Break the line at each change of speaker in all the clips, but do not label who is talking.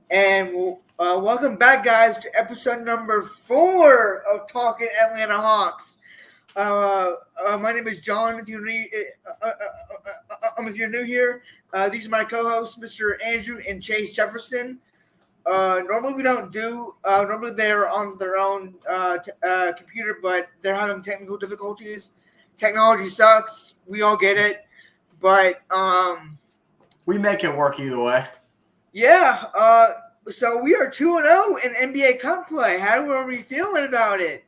And welcome back, guys, to episode number 4 of Talkin Atlanta Hawks. My name is John. If you're new here, these are my co-hosts, Mr. Andrew and Chase Jefferson. Normally we don't do. Normally they're on their own computer, but they're having technical difficulties. Technology sucks. We all get it, but
We make it work either way.
yeah. So we are 2-0 in NBA Cup play. How are we feeling about it?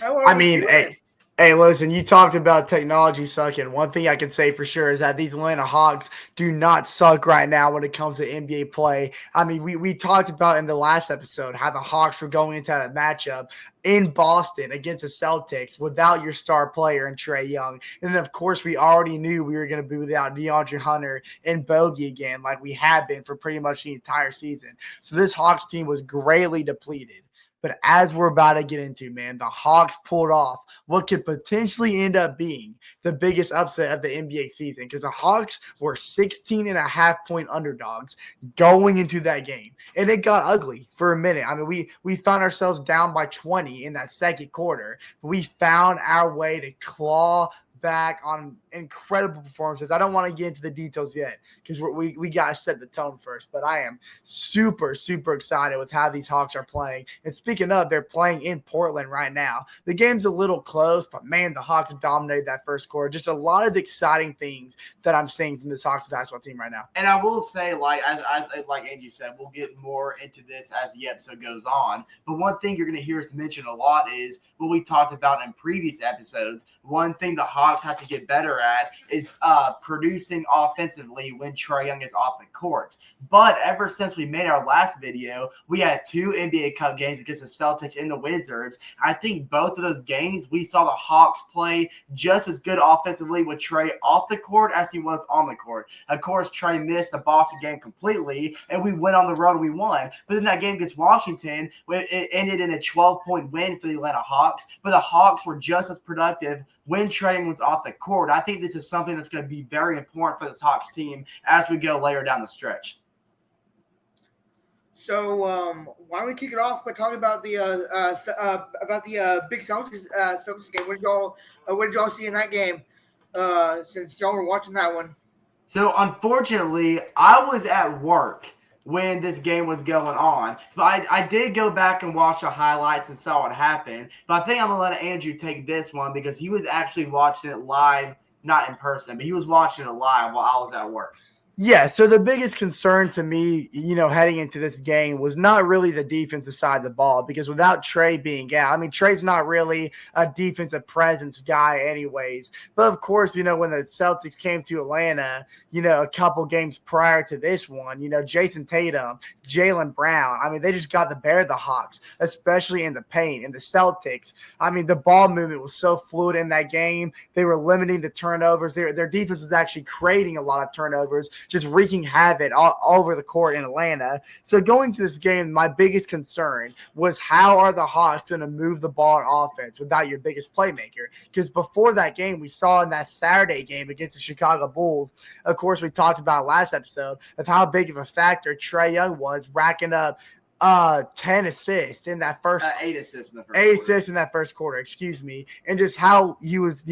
How are
I
we
mean,
feeling?
hey, listen, you talked about technology sucking. One thing I can say for sure is that these Atlanta Hawks do not suck right now when it comes to NBA play. I mean, we talked about in the last episode how the Hawks were going into that matchup in Boston against the Celtics without your star player and Trae Young. And then, of course, we already knew we were going to be without DeAndre Hunter and Bogey again, like we have been for pretty much the entire season. So this Hawks team was greatly depleted. But as we're about to get into, man, the Hawks pulled off what could potentially end up being the biggest upset of the NBA season because the Hawks were 16 and a half point underdogs going into that game. And it got ugly for a minute. I mean, we found ourselves down by 20 in that second quarter. But we found our way to claw back on incredible performances. I don't want to get into the details yet because we got to set the tone first. But I am super, super excited with how these Hawks are playing. And speaking of, they're playing in Portland right now. The game's a little close, but man, the Hawks dominated that first quarter. Just a lot of exciting things that I'm seeing from this Hawks basketball team right now.
And I will say, like Angie said, we'll get more into this as the episode goes on. But one thing you're going to hear us mention a lot is what we talked about in previous episodes. One thing the Hawks have to get better at is producing offensively when Trae Young is off the court. But ever since we made our last video, we had 2 NBA Cup games against the Celtics and the Wizards. I think both of those games, we saw the Hawks play just as good offensively with Trae off the court as he was on the court. Of course, Trae missed the Boston game completely, and we went on the road and we won. But then that game against Washington, it ended in a 12-point win for the Atlanta Hawks. But the Hawks were just as productive when Trae was off the court. I think this is something that's going to be very important for this Hawks team as we go later down the stretch.
So why don't we kick it off by talking about the big Celtics game? What did y'all see in that game? Since y'all were watching that one.
So unfortunately, I was at work when this game was going on. But I did go back and watch the highlights and saw what happened. But I think I'm going to let Andrew take this one because he was actually watching it live, not in person, but he was watching it live while I was at work.
Yeah, so the biggest concern to me, heading into this game was not really the defensive side of the ball because without Trae being out, I mean, Trae's not really a defensive presence guy anyways. But of course, when the Celtics came to Atlanta, a couple games prior to this one, Jason Tatum, Jaylen Brown, I mean, they just got the better of the Hawks, especially in the paint. And the Celtics, I mean, the ball movement was so fluid in that game. They were limiting the turnovers. Their defense was actually creating a lot of turnovers, just wreaking havoc all over the court in Atlanta. So going to this game, my biggest concern was how are the Hawks going to move the ball on offense without your biggest playmaker? Because before that game, we saw in that Saturday game against the Chicago Bulls, of course, we talked about last episode of how big of a factor Trae Young was, racking up 10 assists in that first
8 assists in the first
eight
quarter.
assists in that first quarter, and just how he was,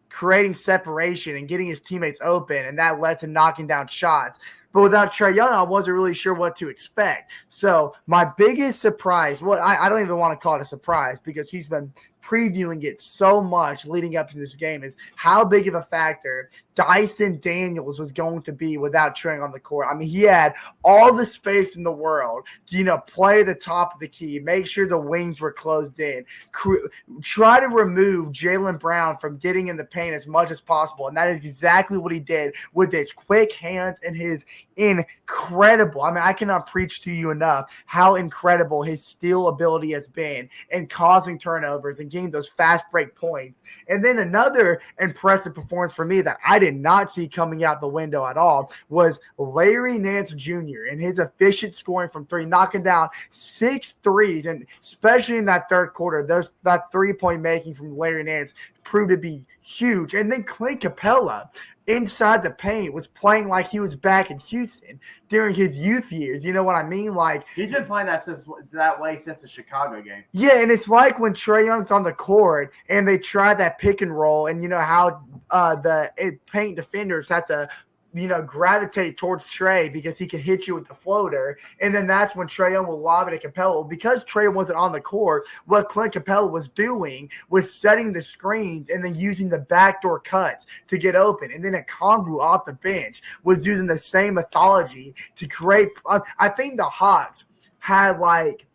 creating separation and getting his teammates open, and that led to knocking down shots. But without Trae Young, I wasn't really sure what to expect. So my biggest surprise, I don't even want to call it a surprise because he's been previewing it so much leading up to this game, is how big of a factor Dyson Daniels was going to be without Trae on the court. I mean, he had all the space in the world to, play the top of the key, make sure the wings were closed in, try to remove Jaylen Brown from getting in the paint as much as possible. And that is exactly what he did with his quick hands and his incredible. I mean, I cannot preach to you enough how incredible his steal ability has been in causing turnovers and getting those fast break points. And then another impressive performance for me that I did not see coming out the window at all was Larry Nance Jr. and his efficient scoring from three, knocking down 6 threes, and especially in that third quarter, that 3-point making from Larry Nance proved to be huge. And then Clint Capella inside the paint was playing like he was back in Houston during his youth years. You know what I mean? Like,
He's been playing that way since the Chicago game.
yeah, and it's like when Trae Young's on the court and they try that pick and roll, and you know how the paint defenders have to, gravitate towards Trae because he can hit you with the floater, and then that's when Trae Young will lob it at Capella. Because Trae wasn't on the court, what Clint Capella was doing was setting the screens and then using the backdoor cuts to get open, and then a Congu off the bench was using the same mythology to create. I think the Hawks had like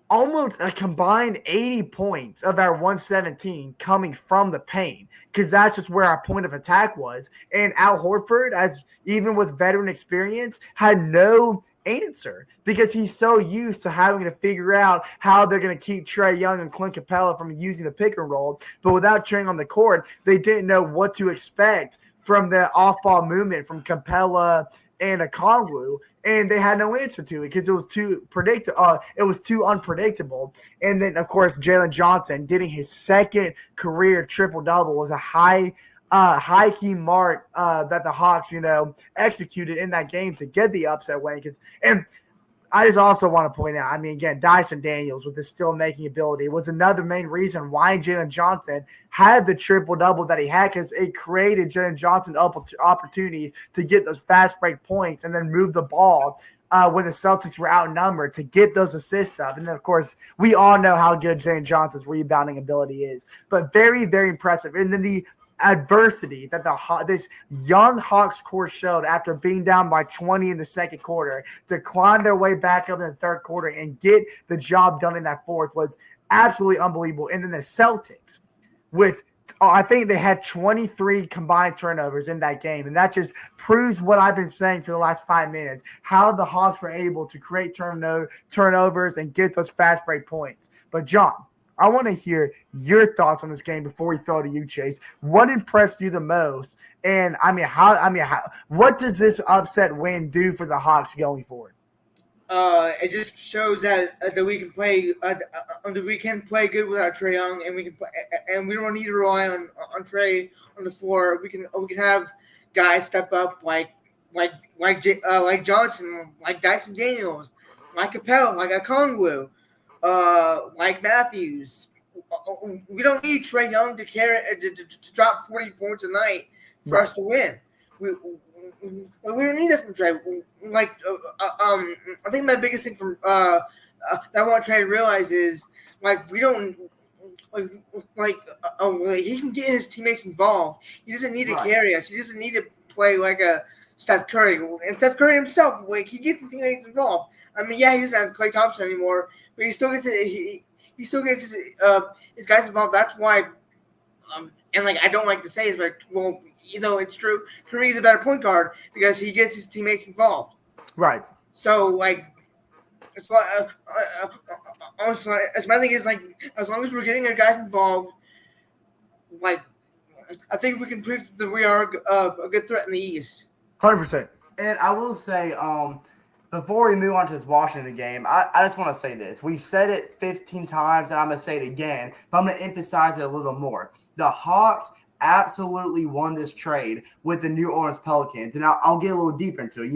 almost a combined 80 points of our 117 coming from the paint, because that's just where our point of attack was. And Al Horford, as even with veteran experience, had no answer because he's so used to having to figure out how they're going to keep Trae Young and Clint Capella from using the pick and roll. But without Trae on the court, they didn't know what to expect from the off-ball movement from Capella and a Kongwu, and they had no answer to it because it was too it was too unpredictable. And then, of course, Jalen Johnson getting his second career triple-double was a high key mark that the Hawks, executed in that game to get the upset win. And I just also want to point out, I mean, again, Dyson Daniels with his still-making ability was another main reason why Jalen Johnson had the triple-double that he had, because it created Jalen Johnson opportunities to get those fast break points and then move the ball when the Celtics were outnumbered to get those assists up. And then, of course, we all know how good Jalen Johnson's rebounding ability is. But very, very impressive. And then the adversity that this young Hawks core showed after being down by 20 in the second quarter to climb their way back up in the third quarter and get the job done in that fourth was absolutely unbelievable. And then the Celtics I think they had 23 combined turnovers in that game, and that just proves what I've been saying for the last 5 minutes, how the Hawks were able to create turnovers and get those fast break points. But John, I want to hear your thoughts on this game before we throw to you, Chase. What impressed you the most? And what does this upset win do for the Hawks going forward?
It just shows that we can play good without Trae Young, and we don't need to rely on Trae on the floor. We can have guys step up like Johnson, like Dyson Daniels, like Capella, like Okongwu, like Matthews. We don't need Trae Young to to drop 40 points a night for us to win. We don't need that from Trae. I think my biggest thing from that I want Trae to realize is we don't he can get his teammates involved. He doesn't need to carry us. He doesn't need to play like a Steph Curry. And Steph Curry himself, he gets his teammates involved. I mean, yeah, he doesn't have Klay Thompson anymore, but he still gets his guys involved. That's why, I don't like to say this, but it's true. Curry is a better point guard because he gets his teammates involved.
Right.
So that's why. My thing is as long as we're getting our guys involved, I think we can prove that we are a good threat in the East.
100%.
And I will say, before we move on to this Washington game, I just want to say this. We said it 15 times, and I'm going to say it again, but I'm going to emphasize it a little more. The Hawks absolutely won this trade with the New Orleans Pelicans. And I'll get a little deeper into it.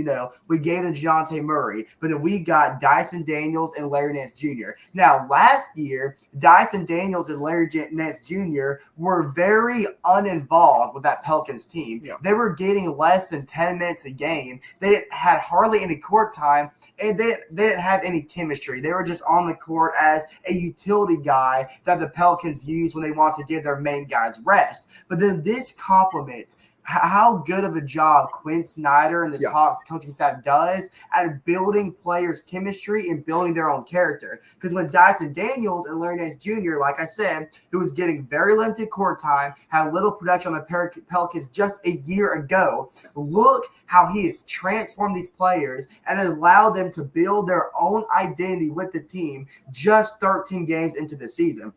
We gave them DeJounte Murray, but then we got Dyson Daniels and Larry Nance Jr. Now, last year, Dyson Daniels and Larry Nance Jr. were very uninvolved with that Pelicans team. Yeah. They were getting less than 10 minutes a game. They had hardly any court time, and they didn't have any chemistry. They were just on the court as a utility guy that the Pelicans use when they want to give their main guys rest. But then this complements how good of a job Quinn Snyder and this Hawks coaching staff does at building players' chemistry and building their own character. Because when Dyson Daniels and Larry Nance Jr., like I said, who was getting very limited court time, had little production on the Pelicans just a year ago, look how he has transformed these players and allowed them to build their own identity with the team just 13 games into the season.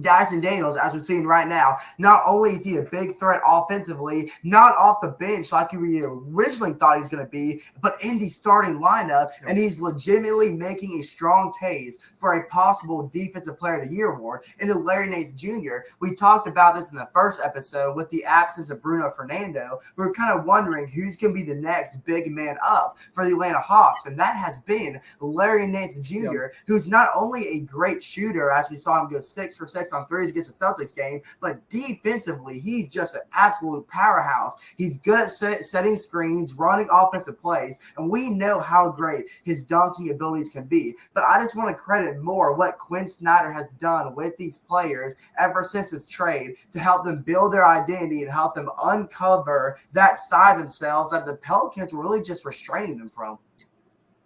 Dyson Daniels, as we're seeing right now, not only is he a big threat offensively, not off the bench like we originally thought he was going to be, but in the starting lineup, and he's legitimately making a strong case for a possible Defensive Player of the Year award in the Larry Nance Jr. We talked about this in the first episode with the absence of Bruno Fernando. We were kind of wondering who's going to be the next big man up for the Atlanta Hawks, and that has been Larry Nance Jr., who's not only a great shooter, as we saw him go 6 for 6 on threes against the Celtics game, but defensively, he's just an absolute powerhouse. He's good at setting screens, running offensive plays, and we know how great his dunking abilities can be. But I just want to credit more what Quinn Snyder has done with these players ever since his trade to help them build their identity and help them uncover that side of themselves that the Pelicans were really just restraining them from.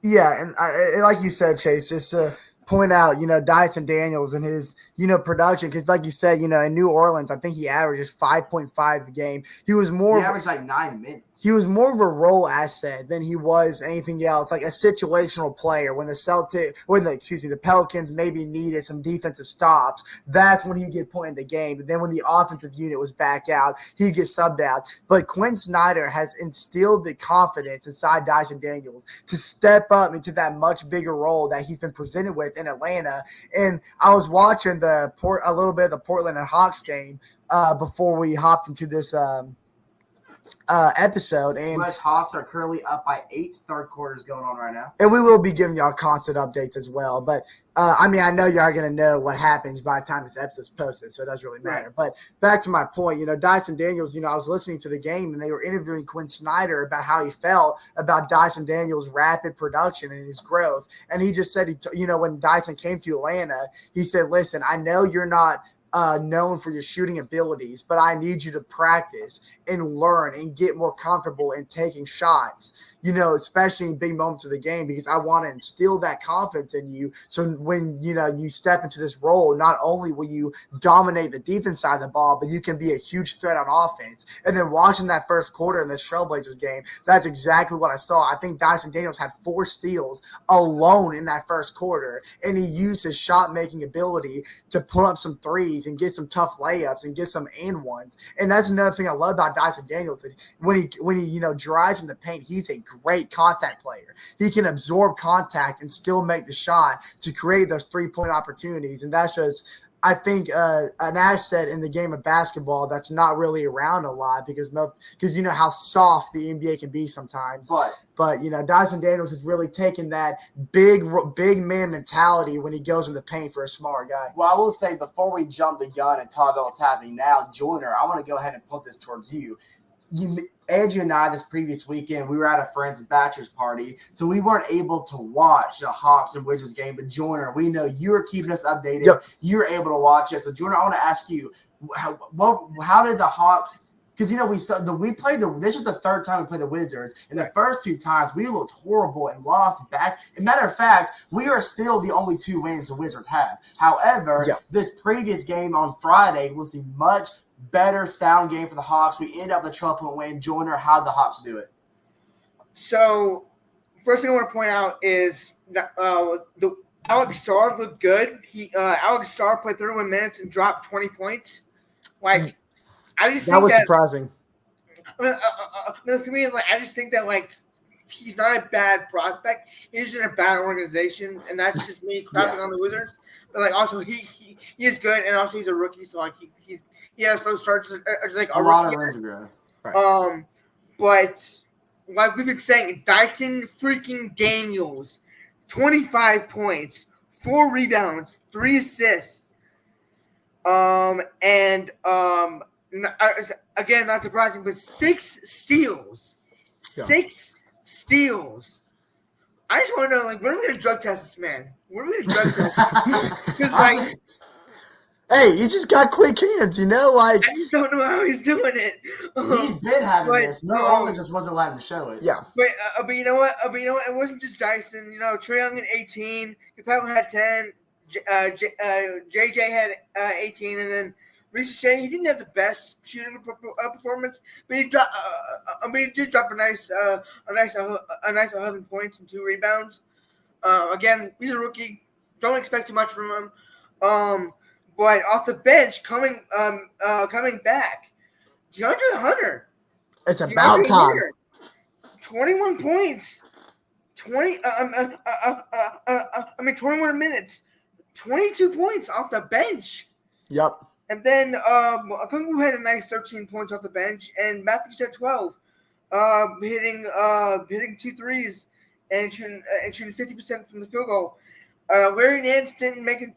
Yeah, and like you said, Chase, just to point out, Dyson Daniels and his, production, because like you said, in New Orleans, I think he averages 5.5 a game. He
averaged like 9 minutes.
He was more of a role asset than he was anything else, like a situational player. When the Pelicans maybe needed some defensive stops, that's when he'd get put in the game. But then when the offensive unit was back out, he'd get subbed out. But Quinn Snyder has instilled the confidence inside Dyson Daniels to step up into that much bigger role that he's been presented with in Atlanta. And I was watching a little bit of the Portland and Hawks game before we hopped into this episode. And
U.S. Hawks are currently up by 8. Third quarter's going on right now.
And we will be giving y'all constant updates as well. But, I know y'all are going to know what happens by the time this episode's posted, so it doesn't really matter. Right. But back to my point, Dyson Daniels, I was listening to the game, and they were interviewing Quinn Snyder about how he felt about Dyson Daniels' rapid production and his growth. And he just said, when Dyson came to Atlanta, he said, listen, I know you're not known for your shooting abilities, but I need you to practice and learn and get more comfortable in taking shots, especially in big moments of the game, because I want to instill that confidence in you. So when, you step into this role, not only will you dominate the defense side of the ball, but you can be a huge threat on offense. And then watching that first quarter in the Trailblazers game, that's exactly what I saw. I think Dyson Daniels had 4 steals alone in that first quarter, and he used his shot-making ability to put up some threes and get some tough layups and get some and ones. And that's another thing I love about Dyson Daniels. When he drives in the paint, he's a great contact player. He can absorb contact and still make the shot to create those 3-point opportunities. And that's just, I think, an asset in the game of basketball that's not really around a lot because you know how soft the NBA can be sometimes. But Dyson Daniels has really taken that big man mentality when he goes in the paint for a smaller guy.
Well, I will say before we jump the gun and talk about what's happening now, Joyner, I want to go ahead and put this towards you. Andrew and I, this previous weekend, we were at a friend's bachelor's party, so we weren't able to watch the Hawks and Wizards game. But Joyner, we know you were keeping us updated.
Yep.
You were able to watch it. So Joyner, I want to ask you, how did the Hawks? Because we played this was the third time we played the Wizards, and the first 2 times we looked horrible and lost back. As a matter of fact, we are still the only 2 wins the Wizards have. However, This previous game on Friday was a much better sound game for the Hawks. We end up with a 12-point win. Joyner, how did the Hawks do it?
So, first thing I want to point out is that Alex Sarr looked good. Alex Sarr played 31 minutes and dropped 20 points.
That was surprising.
For me, I just think that he's not a bad prospect. He's just in a bad organization, and that's just me crapping on the Wizards. But also he is good, and also he's a rookie, so he has those starts just like
a lot of room to grow.
Right. But like we've been saying, Dyson freaking Daniels, 25 points, 4 rebounds, 3 assists, again, not surprising, but 6 steals. Yeah. 6 steals. I just want to know, when are we going to drug test this man? When are we going to drug test him? Because,
hey, he just got quick hands, I
just don't know how he's doing it.
He's been having this. No, only just wasn't letting him show it.
Yeah.
But you know what? It wasn't just Dyson. Trae Young had 18. Capella had 10. JJ had 18, and then Reece Shea, he didn't have the best shooting performance, but he did drop a nice 11 points and 2 rebounds. Again, he's a rookie. Don't expect too much from him. but off the bench coming back, DeAndre Hunter.
It's about
DeAndre
time.
Hunter, 21 points, 21 minutes, 22 points off the bench.
Yep.
And then Kungu had a nice 13 points off the bench, and Matthews had 12, hitting 2 threes and shooting 50% from the field goal. Larry Nance didn't make a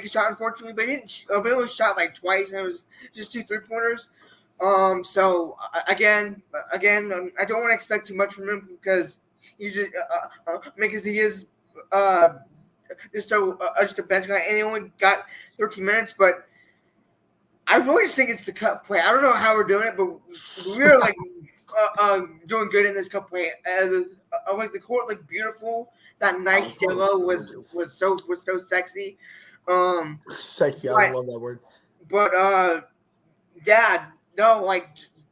shot, unfortunately, but he didn't. But he only shot like twice, and it was just 2 3-pointers. So again, I don't want to expect too much from him because he's just because he is just a bench guy, and he only got 13 minutes. But I really just think it's the cut play. I don't know how we're doing it, but we're like doing good in this cut play. Like the court looked beautiful. That nice yellow was so sexy.
Sexy.
But,
I love that word.
But yeah, no, like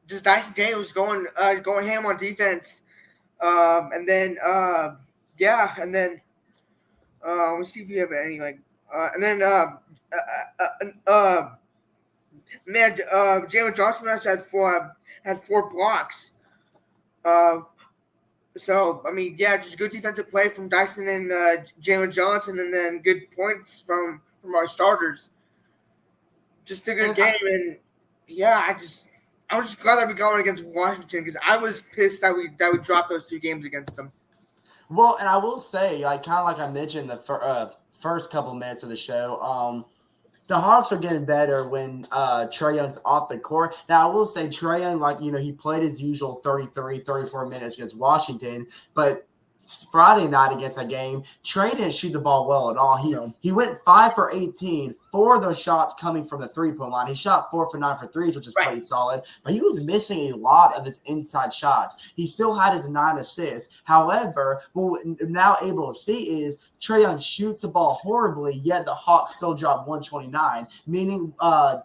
just Dyson Daniels going ham on defense. And then yeah, and then let's see if we have any like and then man, Jalen Johnson actually had 4 blocks. So I mean, yeah, just good defensive play from Dyson and Jalen Johnson, and then good points from our starters. Just a good game, and yeah, I was just glad that we got one against Washington because I was pissed that we dropped those 2 games against them.
Well, and I will say, like kind of like I mentioned the first couple minutes of the show, the Hawks are getting better when Trae Young's off the court. Now, I will say Trae Young, like, he played his usual 33, 34 minutes against Washington, but Friday night against that game, Trae didn't shoot the ball well at all. He went 5 for 18, 4 of those shots coming from the three-point line. He shot 4 for 9 for threes, which is pretty solid, but he was missing a lot of his inside shots. He still had his 9 assists. However, what we're now able to see is Trae Young shoots the ball horribly, yet the Hawks still drop 129, meaning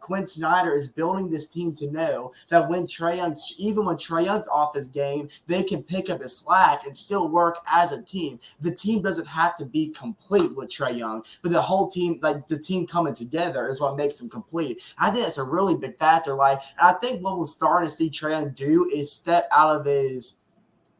Quinn Snyder is building this team to know that even when Trae Young's off his game, they can pick up his slack and still work as a team. The team doesn't have to be complete with Trae Young, but the whole team, like the team coming together is what makes them complete. I think that's a really big factor. Like, I think what we're starting to see Trae Young do is step out of his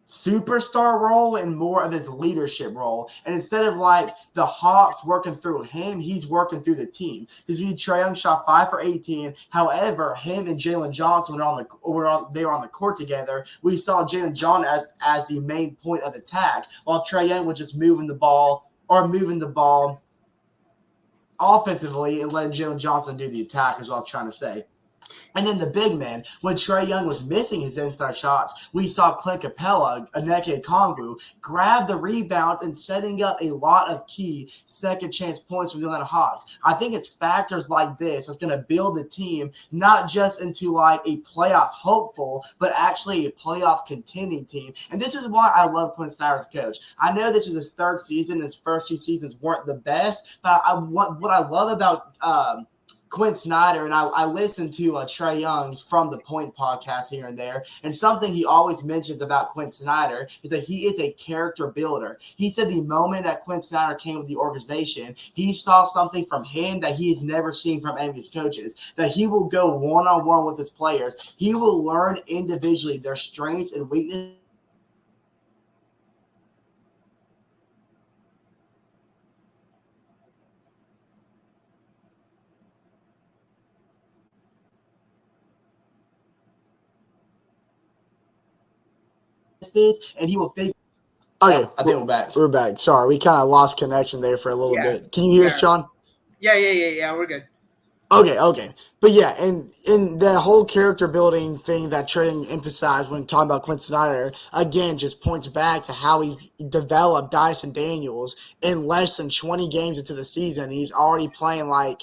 superstar role and more of his leadership role. And instead of like the Hawks working through him, he's working through the team. Because Trae Young shot 5 for 18. However, him and Jalen Johnson they were on the court together. We saw Jalen Johnson as the main point of attack, while Trae Young was just moving the ball offensively and letting Jalen Johnson do the attack, is what I was trying to say. And then the big man, when Trae Young was missing his inside shots, we saw Clint Capella, Aneke Kongwu, grab the rebounds and setting up a lot of key second chance points from the Atlanta Hawks. I think it's factors like this that's going to build the team not just into like a playoff hopeful, but actually a playoff contending team. And this is why I love Quinn Snyder as coach. I know this is his 3rd season, and his first 2 seasons weren't the best, but what I love about Quinn Snyder, and I listen to Trae Young's From the Point podcast here and there, and something he always mentions about Quinn Snyder is that he is a character builder. He said the moment that Quinn Snyder came with the organization, he saw something from him that he has never seen from any of his coaches, that he will go one-on-one with his players. He will learn individually their strengths and weaknesses. And he will figure. Okay, I think we're back.
We're back. Sorry, we kind of lost connection there for a little bit. Can you hear us, John?
Yeah. We're good.
Okay. But yeah, and in the whole character building thing that Trae emphasized when talking about Quinn Snyder, again, just points back to how he's developed Dyson Daniels in less than 20 games into the season. He's already playing like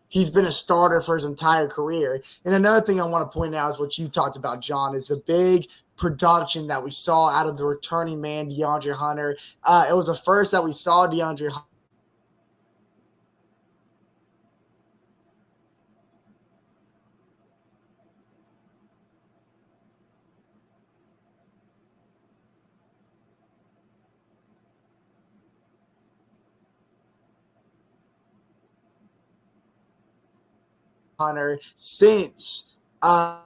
he's been a starter for his entire career. And another thing I want to point out is what you talked about, John, is the big production that we saw out of the returning man, DeAndre Hunter. It was the first that we saw DeAndre Hunter Hunter since all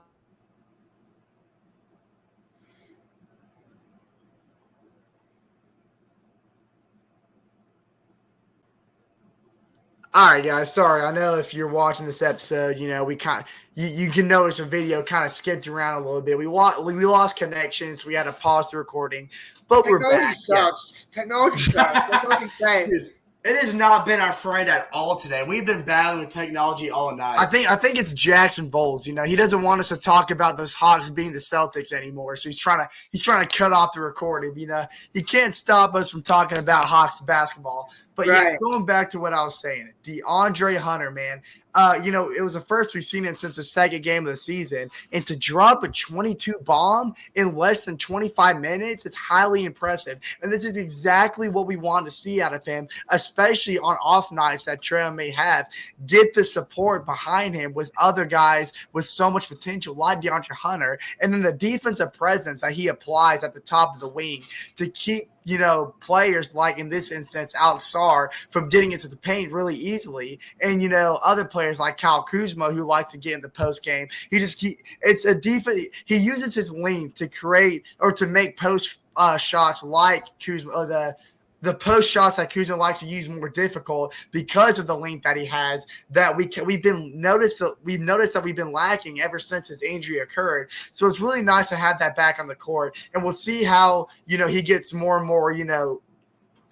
right, guys. Sorry, I know if you're watching this episode, we you can notice the video kind of skipped around a little bit. We lost connections. We had to pause the recording, but we're
Technology
back.
sucks. Technology sucks. That's all I'm saying.
Dude, it has not been our friend at all today. We've been battling with technology all night.
I think it's Jackson Bowles. He doesn't want us to talk about those Hawks being the Celtics anymore. So he's trying to cut off the recording. He can't stop us from talking about Hawks basketball. But
Right.
going back to what I was saying, DeAndre Hunter, man. It was the first we've seen him since the second game of the season. And to drop a 22 bomb in less than 25 minutes is highly impressive. And this is exactly what we want to see out of him, especially on off nights that Trey may have. Get the support behind him with other guys with so much potential, like DeAndre Hunter. And then the defensive presence that he applies at the top of the wing to keep players like in this instance, Alex Sarr from getting into the paint really easily. And, other players like Kyle Kuzma who likes to get in the post game. It's a defense. He uses his length to create or to make post shots like Kuzma or the post shots that Kuzma likes to use more difficult because of the length that he has that we've noticed that we've been lacking ever since his injury occurred. So it's really nice to have that back on the court, and we'll see how he gets more and more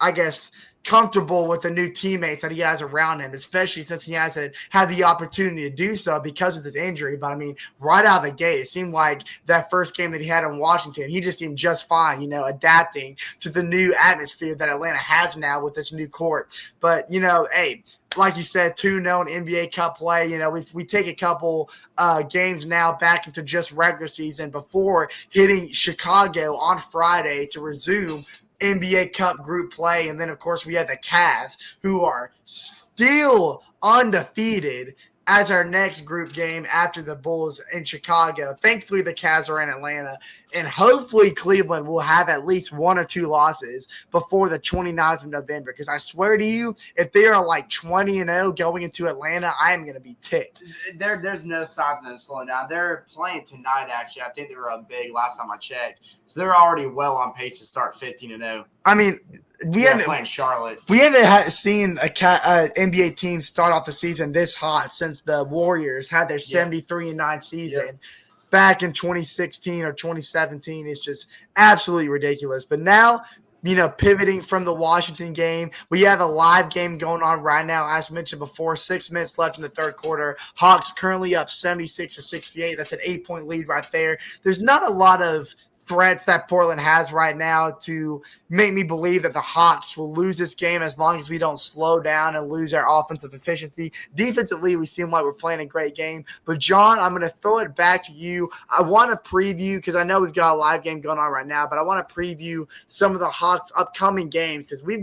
I guess comfortable with the new teammates that he has around him, especially since he hasn't had the opportunity to do so because of his injury. But I mean, right out of the gate, it seemed like that first game that he had in Washington, he just seemed just fine, adapting to the new atmosphere that Atlanta has now with this new court. But, hey, like you said, 2-0 NBA Cup play. We take a couple games now back into just regular season before hitting Chicago on Friday to resume NBA Cup group play. And then, of course, we have the Cavs, who are still undefeated as our next group game after the Bulls in Chicago. Thankfully, the Cavs are in Atlanta, and hopefully Cleveland will have at least 1 or 2 losses before the 29th of November. Because I swear to you, if they are like 20-0 going into Atlanta, I am going to be ticked.
There's no signs of them slowing down. They're playing tonight, actually. I think they were up big last time I checked. So they're already well on pace to start 15-0.
I mean, we haven't
playing Charlotte.
We haven't seen a NBA team start off the season this hot since the Warriors had their 73-9 season back in 2016 or 2017. It's just absolutely ridiculous. But now, pivoting from the Washington game, we have a live game going on right now. As mentioned before, 6 minutes left in the third quarter. Hawks currently up 76-68. That's an 8-point lead right there. There's not a lot of threats that Portland has right now to make me believe that the Hawks will lose this game as long as we don't slow down and lose our offensive efficiency. Defensively, we seem like we're playing a great game. But, John, I'm going to throw it back to you. I want to preview, because I know we've got a live game going on right now, but I want to preview some of the Hawks' upcoming games because we're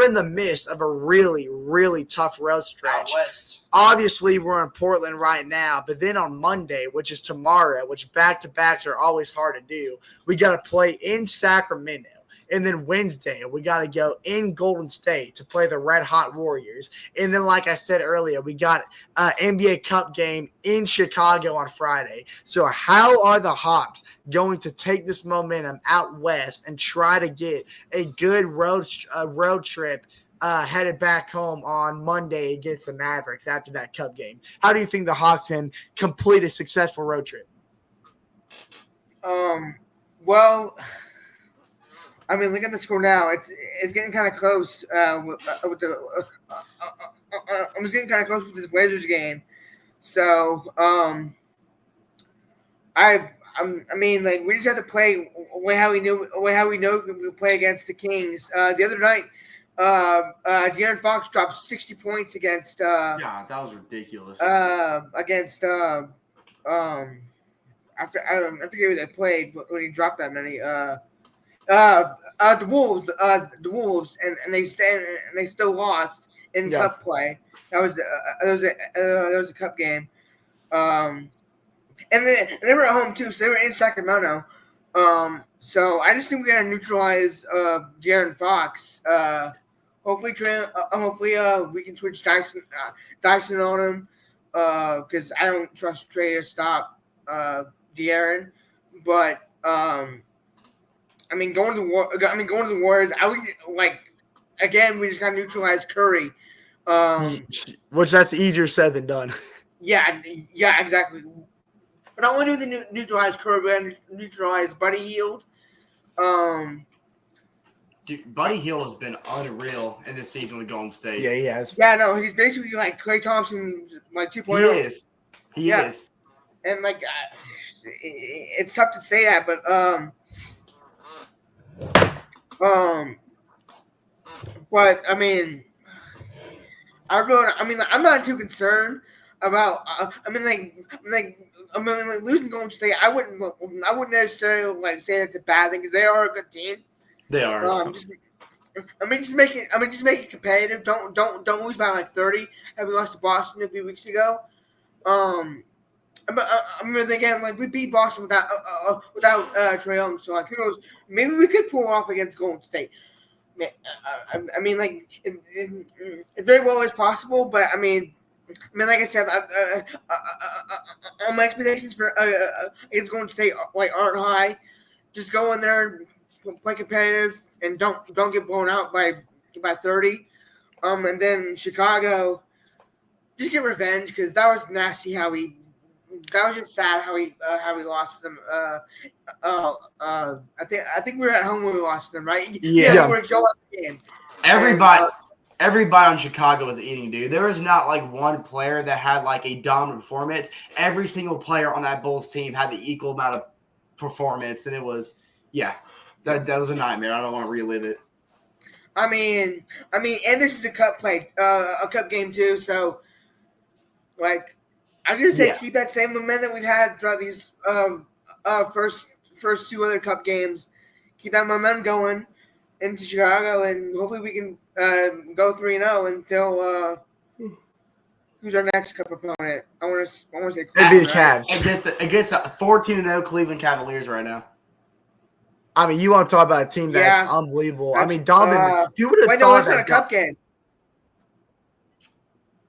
in the midst of a really, really tough road stretch.
Out west.
Obviously, we're in Portland right now, but then on Monday, which is tomorrow, which back-to-backs are always hard to do, we got to play in Sacramento. And then Wednesday, we got to go in Golden State to play the Red Hot Warriors. And then, like I said earlier, we got an NBA Cup game in Chicago on Friday. So how are the Hawks going to take this momentum out west and try to get a good road trip headed back home on Monday against the Mavericks after that Cup game? How do you think the Hawks can complete a successful road trip?
Well, I mean, look at the score now. It's getting kind of close with the. I'm just getting kind of close with this Blazers game. So, I mean, like, we just have to play way how we know we play against the Kings. The other night, De'Aaron Fox dropped 60 points against.
That was ridiculous.
Against I forget who they played when he dropped that many. The Wolves, and they still lost in Cup play. That was a Cup game. And they were at home too, so they were in Sacramento. So I just think we gotta neutralize De'Aaron Fox. Hopefully we can switch Dyson on him. because I don't trust Trey to stop De'Aaron. But going to the Warriors, I would again. We just got to neutralize Curry.
Which that's easier said than done.
Yeah, exactly. But not only do they neutralize Curry, but neutralize Buddy Hield.
Dude, Buddy Hield has been unreal in this season with Golden State.
Yeah, he has.
Yeah, no, he's basically like Klay Thompson, like 2.0.
He is. He is.
And it's tough to say that, but but I'm not too concerned about. Losing Golden State. I wouldn't necessarily say that's a bad thing because they are a good team.
They are.
Just make it competitive. Don't lose by 30. We lost to Boston a few weeks ago. Again, we beat Boston without Trae Young, so who knows? Maybe we could pull off against Golden State. It very well is possible, but like I said, my expectations for against Golden State aren't high. Just go in there, play competitive, and don't get blown out by 30. And then Chicago, just get revenge because that was nasty. That was just sad how we lost them. I think we were at home when we lost them, right?
Yeah.
We were so out the game.
Everybody on Chicago was eating, dude. There was not one player that had a dominant performance. Every single player on that Bulls team had the equal amount of performance, and it was that was a nightmare. I don't want to relive it.
And this is a cup game too. So, I'm gonna say keep that same momentum we've had throughout these first two other cup games. Keep that momentum going into Chicago, and hopefully we can go 3-0 until who's our next cup opponent? I want to say
It'd
Cleveland,
be the Cavs.
Against 14-0 Cleveland Cavaliers right now.
You want to talk about a team that's unbelievable. Donovan, you would have thought
it's not a cup game.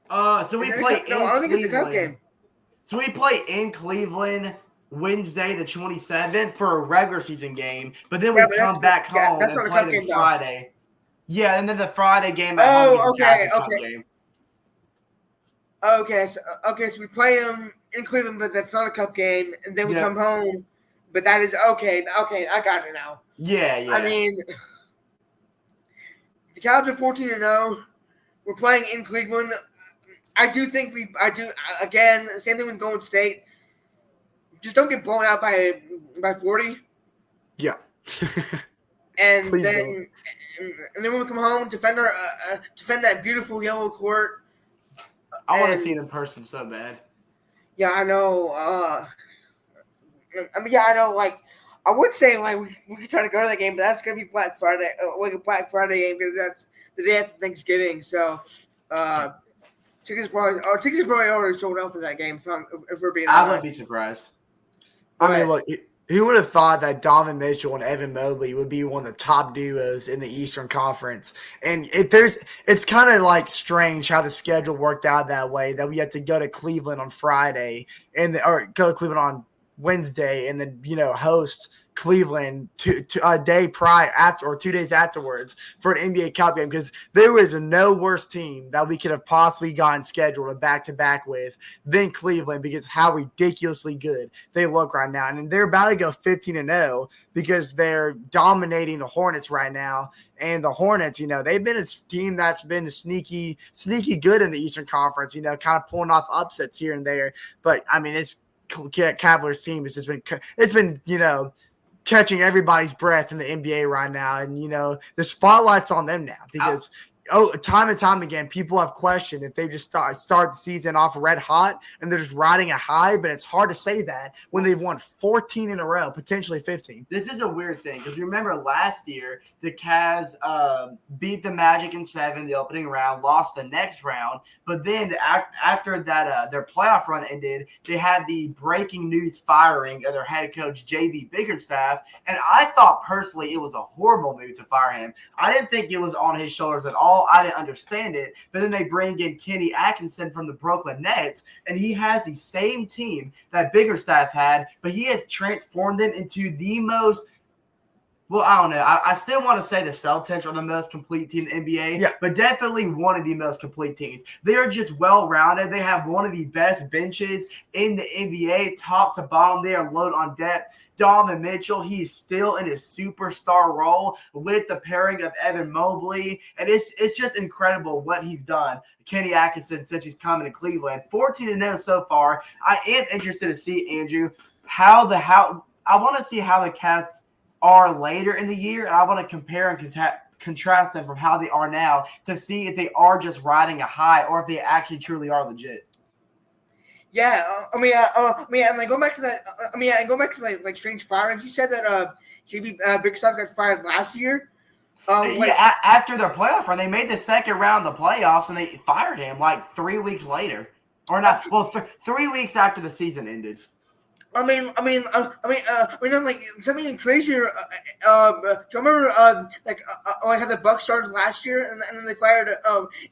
So we play in
I don't think it's a cup
Cleveland.
game.
So we play in Cleveland Wednesday the 27th for a regular season game, but then we come back home and play them Friday. Yeah, and then the Friday game at home is a cup game.
Okay, so we play them in Cleveland, but that's not a cup game, and then we come home, but that is okay. Okay, I got it now.
Yeah.
The Cavs are 14-0. We're playing in Cleveland. I do again. Same thing with Golden State. Just don't get blown out by 40.
Yeah.
And then when we come home, defend that beautiful yellow court.
I want to see it in person so bad.
Yeah, I know. I know. I would say we could try to go to that game, but that's gonna be Black Friday, a Black Friday game because that's the day after Thanksgiving. So, tickets probably already sold out for that game. If we're being honest.
I wouldn't be surprised.
Look, who would have thought that Donovan Mitchell and Evan Mobley would be one of the top duos in the Eastern Conference? And it's kind of strange how the schedule worked out that way, that we had to go to Cleveland on Friday or go to Cleveland on Wednesday and then, host Cleveland a day prior or 2 days afterwards for an NBA Cup game, because there was no worse team that we could have possibly gotten scheduled a back-to-back with than Cleveland, because how ridiculously good they look right now. And they're about to go 15-0 because they're dominating the Hornets right now. And the Hornets, they've been a team that's been sneaky good in the Eastern Conference, kind of pulling off upsets here and there. But it's Cavaliers team has just been catching everybody's breath in the NBA right now. And, the spotlight's on them now because time and time again, people have questioned if they just start the season off red hot and they're just riding a high, but it's hard to say that when they've won 14 in a row, potentially 15.
This is a weird thing because remember last year, the Cavs beat the Magic in 7, the opening round, lost the next round, but then after that their playoff run ended, they had the breaking news firing of their head coach, J.B. Bickerstaff, and I thought personally it was a horrible move to fire him. I didn't think it was on his shoulders at all ball. I didn't understand it. But then they bring in Kenny Atkinson from the Brooklyn Nets, and he has the same team that Biggerstaff had, but he has transformed them into the most. Well, I don't know. I still want to say the Celtics are the most complete team in the NBA, but definitely one of the most complete teams. They are just well-rounded. They have one of the best benches in the NBA, top to bottom. They are loaded on depth. Donovan Mitchell, he's still in his superstar role with the pairing of Evan Mobley, and it's just incredible what he's done. Kenny Atkinson, since he's coming to Cleveland, 14-0 so far. I am interested to see, Andrew, I want to see how the Cavs are later in the year, and I want to compare and contrast them from how they are now to see if they are just riding a high or if they actually truly are legit.
Yeah, and like going back to that, and going back to like strange firings. You said that JB Biggerstaff got fired last year.
After their playoff run, they made the second round of the playoffs, and they fired him like 3 weeks later, or not? Well, 3 weeks after the season ended.
Like something crazier. Do you remember how the Bucks started last year, and then they fired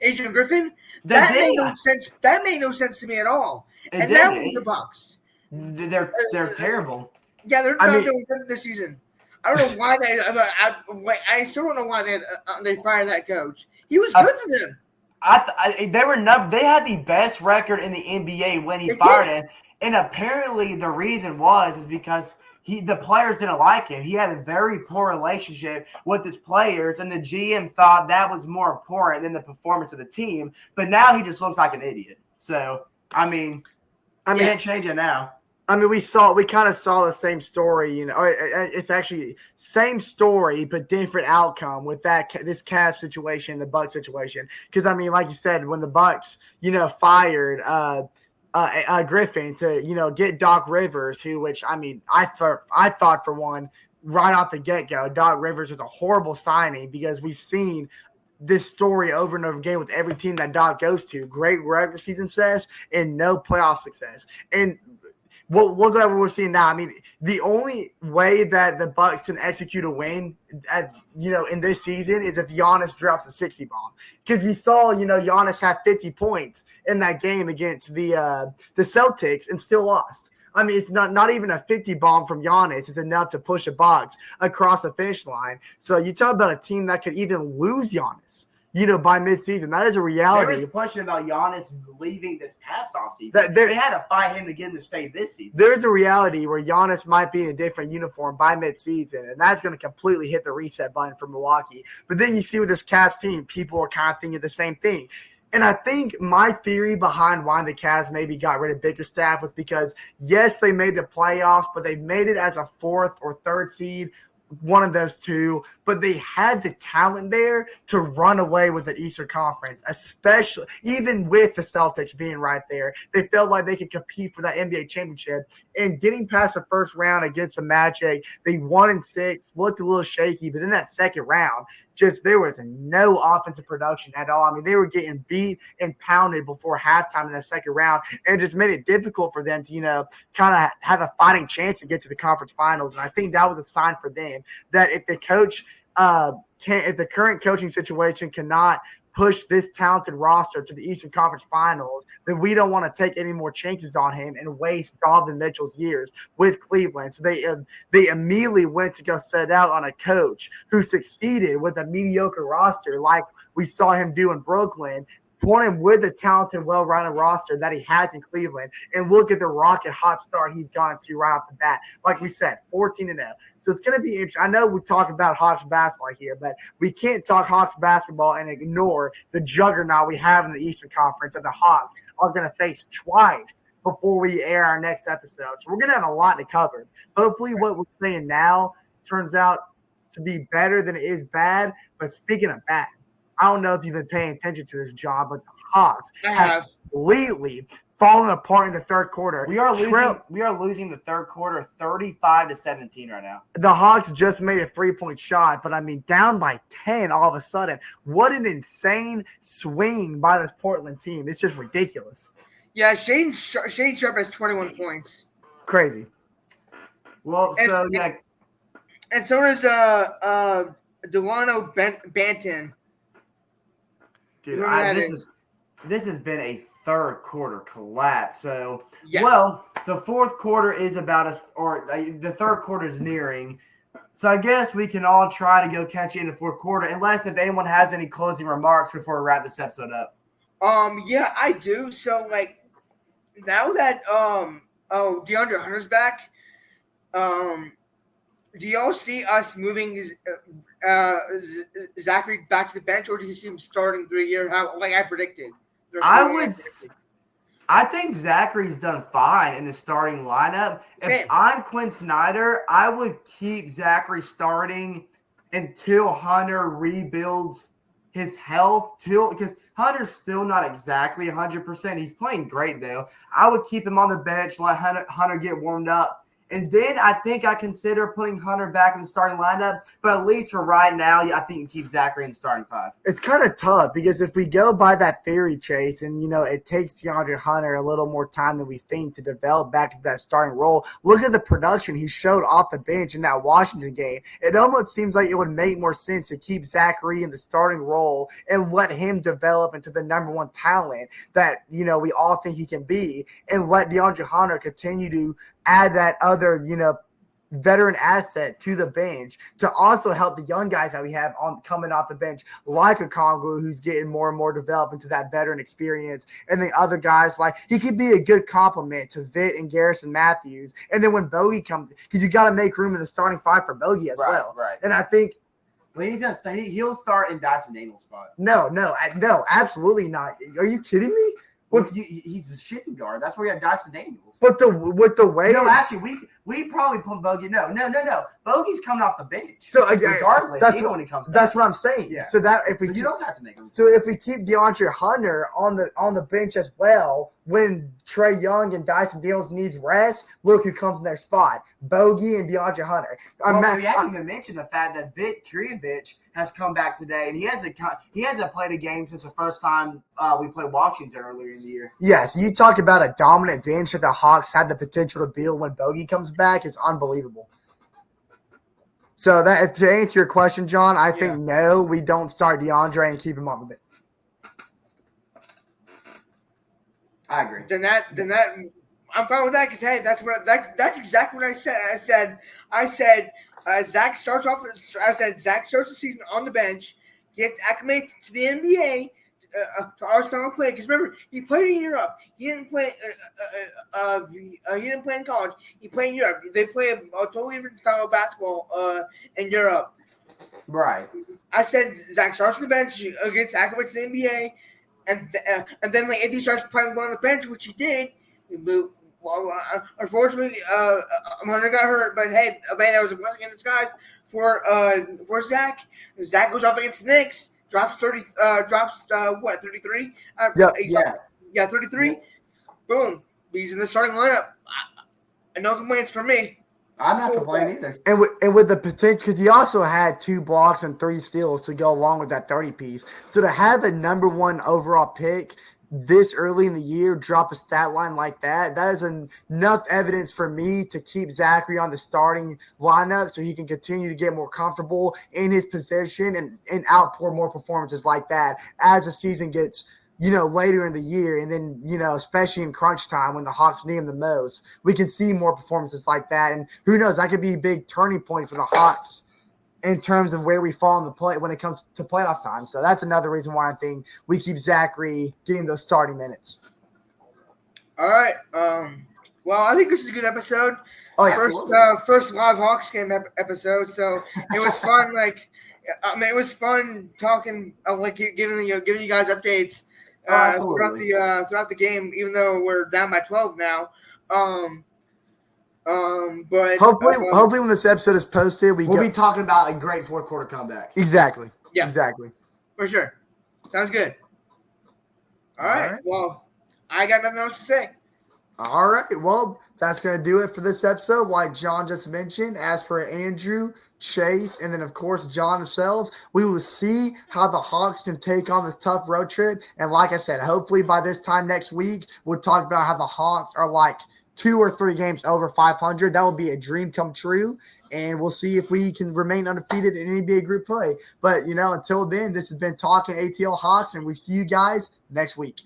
Adrian Griffin? That made no sense. That made no sense to me at all. And now with the Bucks,
they're terrible.
Yeah, they're not doing good this season. I don't know why they. I still don't know why they fired that coach. He was good for them.
They had the best record in the NBA when he fired him. And apparently the reason is because the players didn't like him. He had a very poor relationship with his players, and the GM thought that was more important than the performance of the team. But now he just looks like an idiot. So, can't change it now.
We kind of saw the same story, it's actually same story, but different outcome with this Cavs situation, the Bucks situation. Because, like you said, when the Bucks, fired Griffin to, get Doc Rivers, I thought for one, right off the get-go, Doc Rivers was a horrible signing because we've seen this story over and over again with every team that Doc goes to. Great regular season success and no playoff success. And look at what we're seeing now. The only way that the Bucks can execute a win, in this season is if Giannis drops a 60 bomb. Because we saw, Giannis have 50 points in that game against the Celtics and still lost. It's not even a 50 bomb from Giannis is enough to push a Bucks across the finish line. So you talk about a team that could even lose Giannis, by midseason. That is a reality.
There was a question about Giannis leaving this past offseason. They had to fight him again to stay this season.
There's a reality where Giannis might be in a different uniform by midseason, and that's going to completely hit the reset button for Milwaukee. But then you see with this Cavs team, people are kind of thinking the same thing. And I think my theory behind why the Cavs maybe got rid of Biggerstaff was because, yes, they made the playoffs, but they made it as a fourth or third seed, one of those two, but they had the talent there to run away with the Eastern Conference, especially even with the Celtics being right there. They felt like they could compete for that NBA championship. And getting past the first round against the Magic, they 1-6, looked a little shaky, but in that second round, there was no offensive production at all. They were getting beat and pounded before halftime in the second round, and it just made it difficult for them to, kind of have a fighting chance to get to the conference finals. And I think that was a sign for them that if the coach if the current coaching situation cannot push this talented roster to the Eastern Conference Finals, then we don't want to take any more chances on him and waste Donovan Mitchell's years with Cleveland. So they immediately went to go set out on a coach who succeeded with a mediocre roster like we saw him do in Brooklyn, put him with a talented, well-rounded roster that he has in Cleveland, and look at the rocket hot start he's gone to right off the bat. Like we said, 14-0. So it's going to be interesting. I know we talk about Hawks basketball here, but we can't talk Hawks basketball and ignore the juggernaut we have in the Eastern Conference, and the Hawks are going to face twice before we air our next episode. So we're going to have a lot to cover. Hopefully what we're saying now turns out to be better than it is bad. But speaking of bad, I don't know if you've been paying attention to this, John, but the Hawks have completely fallen apart in the third quarter.
We are losing the third quarter 35-17 right now.
The Hawks just made a 3-point shot, but down by 10 all of a sudden. What an insane swing by this Portland team. It's just ridiculous.
Yeah, Shane Sharp has 21 points.
Crazy.
Well,
and so does Delano Banton.
Dude,
Whoever that
this has been a third quarter collapse. So,
Yeah.
so fourth quarter is about us, or the third quarter is nearing. So I guess we can all try to go catch it in the fourth quarter, unless if anyone has any closing remarks before we wrap this episode up.
Yeah, I do. So like now that DeAndre Hunter's back, do y'all see us moving Zachary back to the bench, or do you see him starting 3 year? How like I predicted?
I think Zachary's done fine in the starting lineup.
Same.
If I'm Quinn Snyder, I would keep Zachary starting until Hunter rebuilds his health. Because Hunter's still not exactly 100%. He's playing great, though. I would keep him on the bench, let Hunter get warmed up. And then I think I consider putting Hunter back in the starting lineup. But at least for right now, I think you keep Zachary in the starting five.
It's kind of tough because if we go by that theory, Chase, and, it takes DeAndre Hunter a little more time than we think to develop back into that starting role, look at the production he showed off the bench in that Washington game. It almost seems like it would make more sense to keep Zachary in the starting role and let him develop into the number one talent that, we all think he can be, and let DeAndre Hunter continue to add that other, veteran asset to the bench to also help the young guys that we have on coming off the bench, like a Congo who's getting more and more developed into that veteran experience, and then other guys like he could be a good complement to Vitt and Garrison Matthews. And then when Bogey comes, because you got to make room in the starting five for Bogey as well.
Right.
And I think.
Well, he's gonna start. He'll start in Dyson Daniels' spot.
No, absolutely not. Are you kidding me?
He's a shooting guard. That's where you have Dyson Daniels.
But with the way,
actually, we probably put Bogey. No. Bogey's coming off the bench.
So
regardless, when he comes back.
That's what I'm saying.
Yeah.
So that if we
you don't have to make him.
So if we keep DeAndre Hunter on the bench as well, when Trae Young and Dyson Daniels needs rest, look who comes in their spot: Bogey and DeAndre Hunter.
We haven't even mentioned the fact that Vitt Krievich has come back today, and he hasn't played a game since the first time we played Washington earlier in the year.
Yes, you talk about a dominant bench that the Hawks had the potential to build when Bogey comes back. It's unbelievable. So that to answer your question, John, I think no, we don't start DeAndre and keep him on the bench.
I agree.
Then that I'm fine with that because hey, that's exactly what I said. I said Zach starts off. I said Zach starts the season on the bench, gets acclimated to the NBA, to our style of play. Because remember, he played in Europe. He didn't play. He didn't play in college. He played in Europe. They play a totally different style of basketball in Europe.
Right.
I said Zach starts on the bench, gets acclimated to the NBA, and then like if he starts playing on the bench, which he did, unfortunately, Hunter got hurt. But hey, that was a blessing in disguise for Zach. Zach goes off against the Knicks, drops 33. Yeah, 33.
Yeah.
Boom, he's in the starting lineup. No complaints from me.
I'm not complaining either.
And with the potential, because he also had 2 blocks and 3 steals to go along with that 30 piece. So to have a number 1 overall pick this early in the year, drop a stat line like that is enough evidence for me to keep Zachary on the starting lineup so he can continue to get more comfortable in his position and outpour more performances like that as the season gets later in the year, and then, especially in crunch time when the Hawks need him the most, we can see more performances like that. And who knows, that could be a big turning point for the Hawks in terms of where we fall in the play when it comes to playoff time. So that's another reason why I think we keep Zachary getting those starting minutes.
All right. Well, I think this is a good episode.
Oh, yeah.
First live Hawks game episode. So it was fun. It was fun talking, giving you guys updates. Throughout the game, even though we're down by 12 now. But
hopefully when this episode is posted,
we'll be talking about a great fourth quarter comeback.
Exactly.
Yeah.
Exactly.
For sure. Sounds good. All right. Well, I got nothing else to say.
All right. Well, that's going to do it for this episode. Like John just mentioned, as for Andrew, Chase, and then, of course, John themselves, we will see how the Hawks can take on this tough road trip. And like I said, hopefully by this time next week, we'll talk about how the Hawks are 2 or 3 games over 500. That would be a dream come true. And we'll see if we can remain undefeated in NBA group play. But, until then, this has been Talking ATL Hawks, and we see you guys next week.